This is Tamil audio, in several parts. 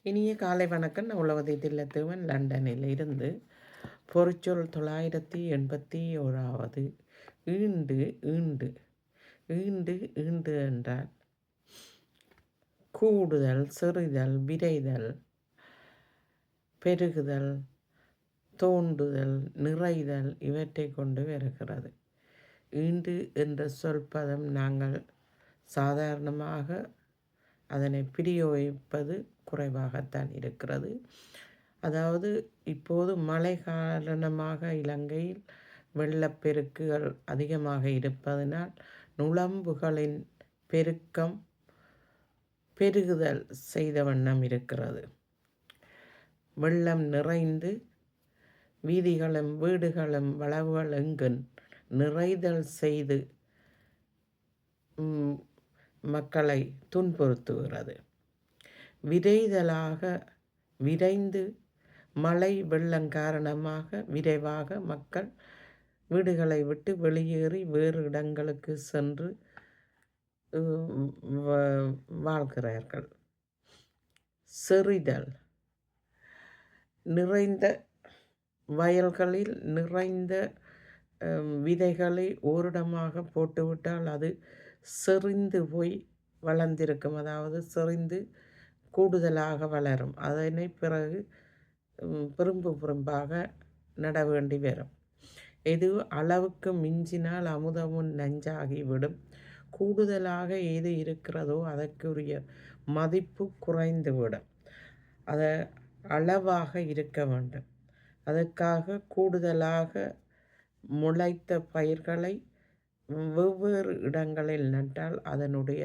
இனிய காலை வணக்கம். நான் உளவதி தில்லத்தேவன் லண்டனில் இருந்து. பொறிச்சொல் 981வது. ஈண்டு ஈண்டு ஈண்டு ஈண்டு என்றால் கூடுதல், செறிதல், விரைதல், பெருகுதல், தோண்டுதல், நிறைதல் இவற்றை கொண்டு வருகிறது. ஈண்டு என்ற சொற்பதம் நாங்கள் சாதாரணமாக அதனை பிரயோகிப்பது குறைவாகத்தான் இருக்கிறது. அதாவது இப்போது மழை காரணமாக இலங்கையில் வெள்ளப்பெருக்குகள் அதிகமாக இருப்பதனால் நுளம்புகளின் பெருக்கம் பெருகுதல் செய்த வண்ணம் இருக்கிறது. வெள்ளம் நிறைந்து வீதிகளும் வீடுகளும் வளவுகள் எங்கும் நிறைதல் செய்து மக்களை துன்புறுத்துகிறது. விரைதலாக விரைந்து மழை வெள்ளம் காரணமாக விரைவாக மக்கள் வீடுகளை விட்டு வெளியேறி வேறு இடங்களுக்கு சென்று வாழ்கிறார்கள். செறிதல் நிறைந்த வயல்களில் நிறைந்த விதைகளை ஓரிடமாக போட்டுவிட்டால் அது செறிந்து போய் வளர்ந்திருக்கும். அதாவது செறிந்து கூடுதலாக வளரும். அதனை பிறகு பெரும்பாக நட வேண்டி வரும். எது அளவுக்கு மிஞ்சினால் அமுதமும் நஞ்சாகிவிடும். கூடுதலாக எது இருக்கிறதோ அதற்குரிய மதிப்பு குறைந்துவிடும். அது அளவாக இருக்க வேண்டும். அதற்காக கூடுதலாக முளைத்த பயிர்களை வெவ்வேறு இடங்களில் நட்டால் அதனுடைய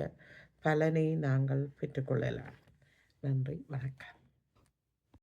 பலனை நாங்கள் பெற்றுக்கொள்ளலாம். நன்றி, வணக்கம்.